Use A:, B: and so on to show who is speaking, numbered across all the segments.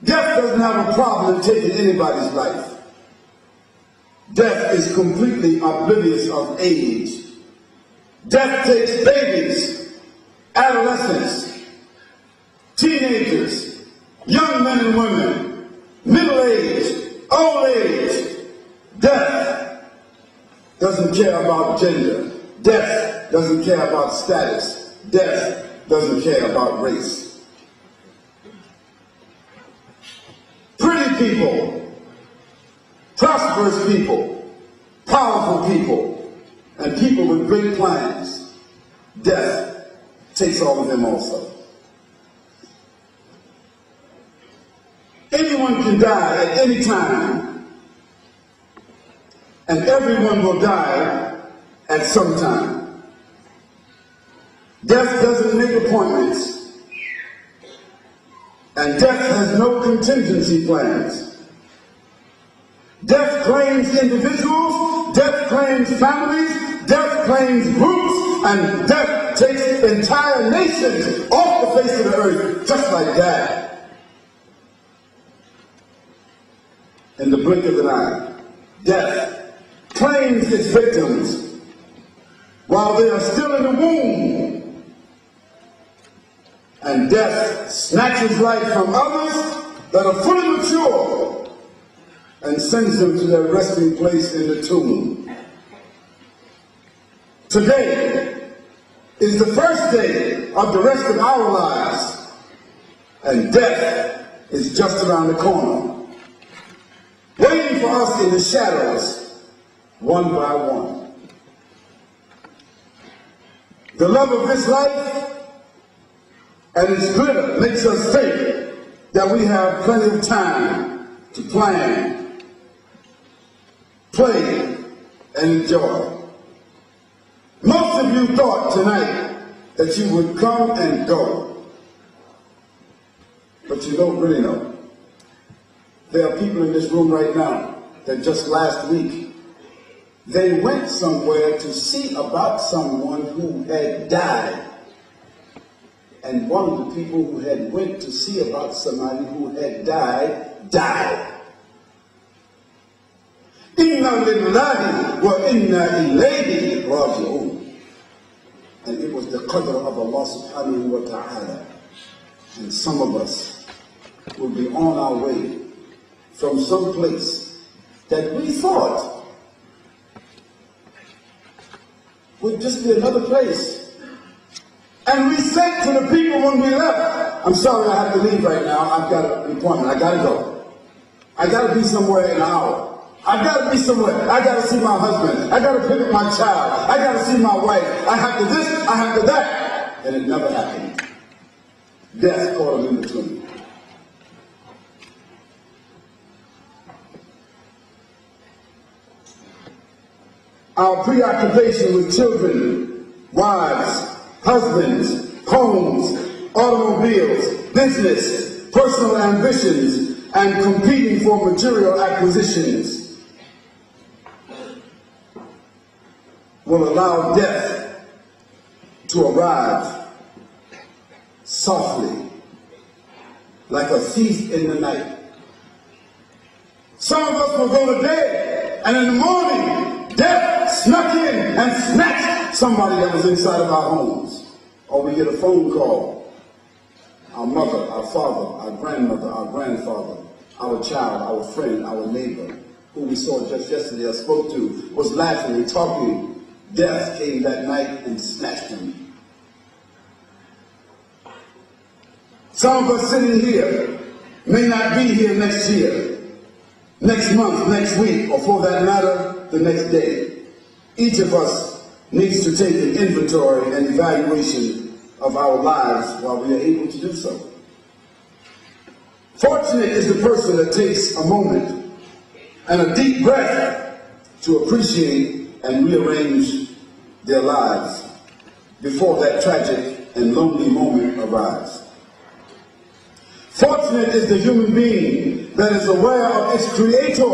A: Death doesn't have a problem taking anybody's life. Death is completely oblivious of age. Death takes babies, adolescents, teenagers, young men and women, middle-aged, old age. Death doesn't care about gender. Death doesn't care about status. Death doesn't care about race. Pretty people, prosperous people, powerful people, and people with great plans. Death takes all of them also. Anyone can die at any time, and everyone will die at some time. Death doesn't make appointments, and death has no contingency plans. Death claims individuals, death claims families, death claims groups, and death takes entire nations off the face of the earth just like that. In the blink of an eye, death claims its victims while they are still in the womb, and death snatches life from others that are fully mature and sends them to their resting place in the tomb. Today is the first day of the rest of our lives, and death is just around the corner, waiting for us in the shadows, one by one. The love of this life and its glitter makes us think that we have plenty of time to plan, play, and enjoy. Most of you thought tonight that you would come and go, but you don't really know. There are people in this room right now that just last week, they went somewhere to see about someone who had died. And one of the people who had went to see about somebody who had died, died. Inna lillahi wa inna ilayhi raji'un. And it was the qadr of Allah subhanahu wa ta'ala. And some of us will be on our way from some place that we thought would just be another place. And we said to the people when we left, I'm sorry I have to leave right now, I've got an appointment, I gotta go. I gotta be somewhere in an hour. I gotta be somewhere, I gotta see my husband, I gotta pick up my child, I gotta see my wife, I have to this, I have to that. And it never happened. Death caught them in between. Our preoccupation with children, wives, husbands, homes, automobiles, business, personal ambitions, and competing for material acquisitions will allow death to arrive softly, like a thief in the night. Some of us will go to bed, and in the morning, death snuck in and snatched somebody that was inside of our homes. Or we get a phone call. Our mother, our father, our grandmother, our grandfather, our child, our friend, our neighbor, who we saw just yesterday or spoke to, was laughing and talking. Death came that night and snatched him. Some of us sitting here may not be here next year, next month, next week, or for that matter, the next day. Each of us needs to take an inventory and evaluation of our lives while we are able to do so. Fortunate is the person that takes a moment and a deep breath to appreciate and rearrange their lives before that tragic and lonely moment arrives. Fortunate is the human being that is aware of its creator,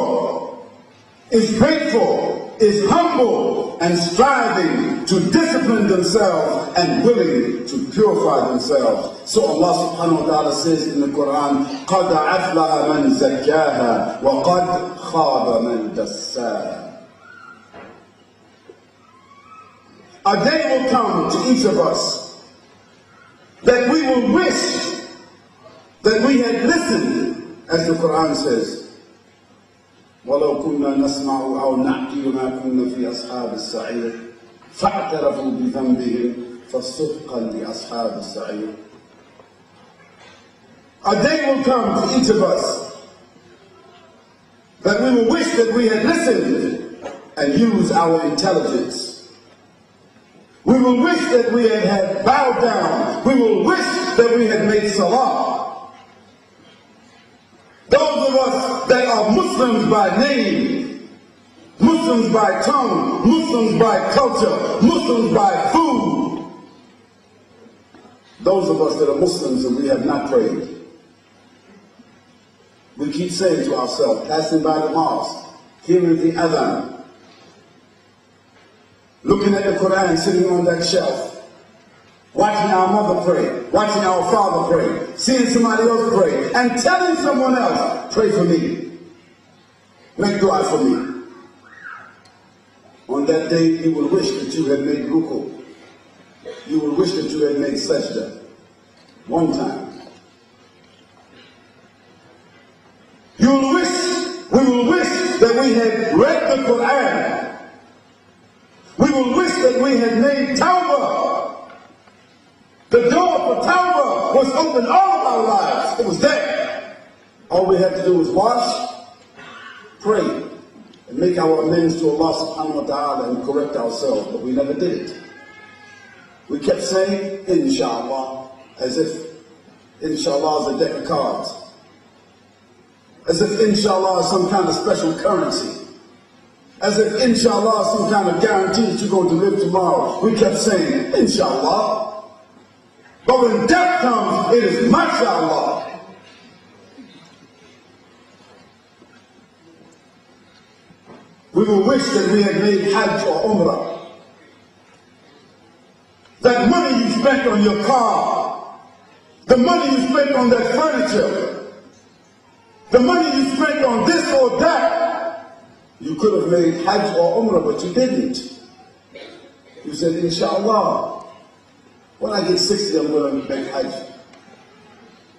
A: is grateful is humble and striving to discipline themselves and willing to purify themselves. So Allah subhanahu wa ta'ala says in the Quran, قَدْ أَفْلَحَ مَنْ زَكَّاهَا وَقَدْ خَابَ مَنْ دَسَّاهَا. A day will come to each of us that we will wish that we had listened, as the Quran says, وَلَوْ كُنَّا نَسْمَعُ أَوْ نَعْقِلُ مَا كُنَّا فِي أَصْحَابِ السَّعِيرِ فَاعْتَرَفُوا بِذَنبِهِمْ فَسُحْقًا لِأَصْحَابِ السَّعِيرِ. A day will come to each of us that we will wish that we had listened and used our intelligence. We will wish that we had bowed down. We will wish that we had made salah. Those of us that are Muslims by name, Muslims by tongue, Muslims by culture, Muslims by food. Those of us that are Muslims and we have not prayed. We keep saying to ourselves, passing by the mosque, hearing the adhan, looking at the Quran sitting on that shelf, watching our mother pray, watching our father pray, seeing somebody else pray, and telling someone else, pray for me, make dua for me. On that day, you will wish that you had made ruku. You will wish that you had made sajda. One time. We will wish that we had read the Quran. We will wish that we had made tawbah. The door for tawbah was open all of our lives. It was there. All we had to do was wash, pray, and make our amends to Allah subhanahu wa ta'ala and correct ourselves, but we never did it. We kept saying, inshallah, as if inshallah is a deck of cards. As if inshallah is some kind of special currency. As if inshallah is some kind of guarantee that you're going to live tomorrow. We kept saying, inshallah. But when death comes, it is mashallah. We will wish that we had made hajj or umrah. That money you spent on your car, the money you spent on that furniture, the money you spent on this or that, you could have made hajj or umrah, but you didn't. You said, inshallah. When I get 60, I'm going to make hajj.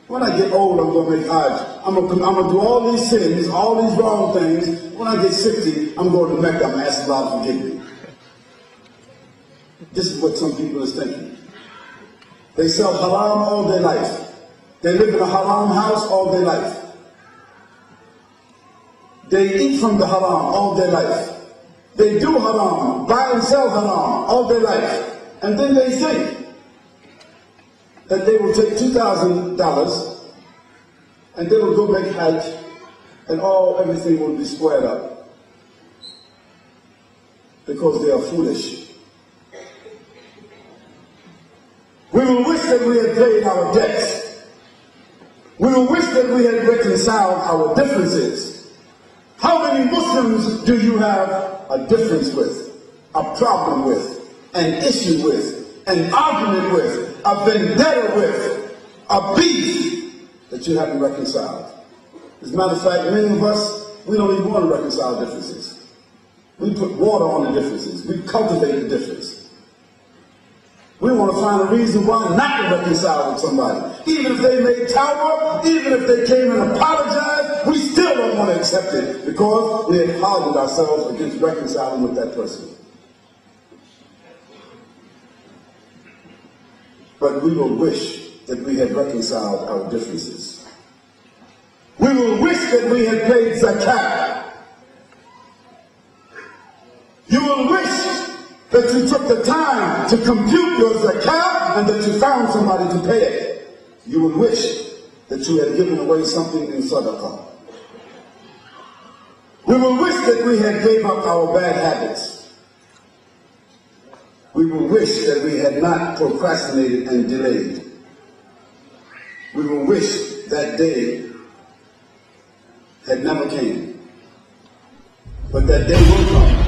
A: When I get old, I'm going to make hajj. I'm going to do all these sins, all these wrong things. When I get 60, I'm going to Mecca. I'm going to ask Allah to forgive me. This is what some people is thinking. They sell haram all their life. They live in a haram house all their life. They eat from the haram all their life. They do haram, buy and sell haram all their life. And then they think that they will take $2,000 and they will go make hajj and everything will be squared up. Because they are foolish. We will wish that we had paid our debts. We will wish that we had reconciled our differences. How many Muslims do you have a difference with, a problem with, an issue with, an argument with, a vendetta with, a beef that you haven't reconciled? As a matter of fact, many of us, we don't even want to reconcile differences. We put water on the differences. We cultivate the difference. We want to find a reason why not to reconcile with somebody. Even if they made tawbah, even if they came and apologized, we still don't want to accept it because we have hardened ourselves against reconciling with that person. But we will wish that we had reconciled our differences. We will wish that we had paid zakat. You will wish that you took the time to compute your zakat and that you found somebody to pay it. You would wish that you had given away something in sadaqah. We will wish that we had gave up our bad habits. We will wish that we had not procrastinated and delayed. We will wish that day had never came. But that day will come.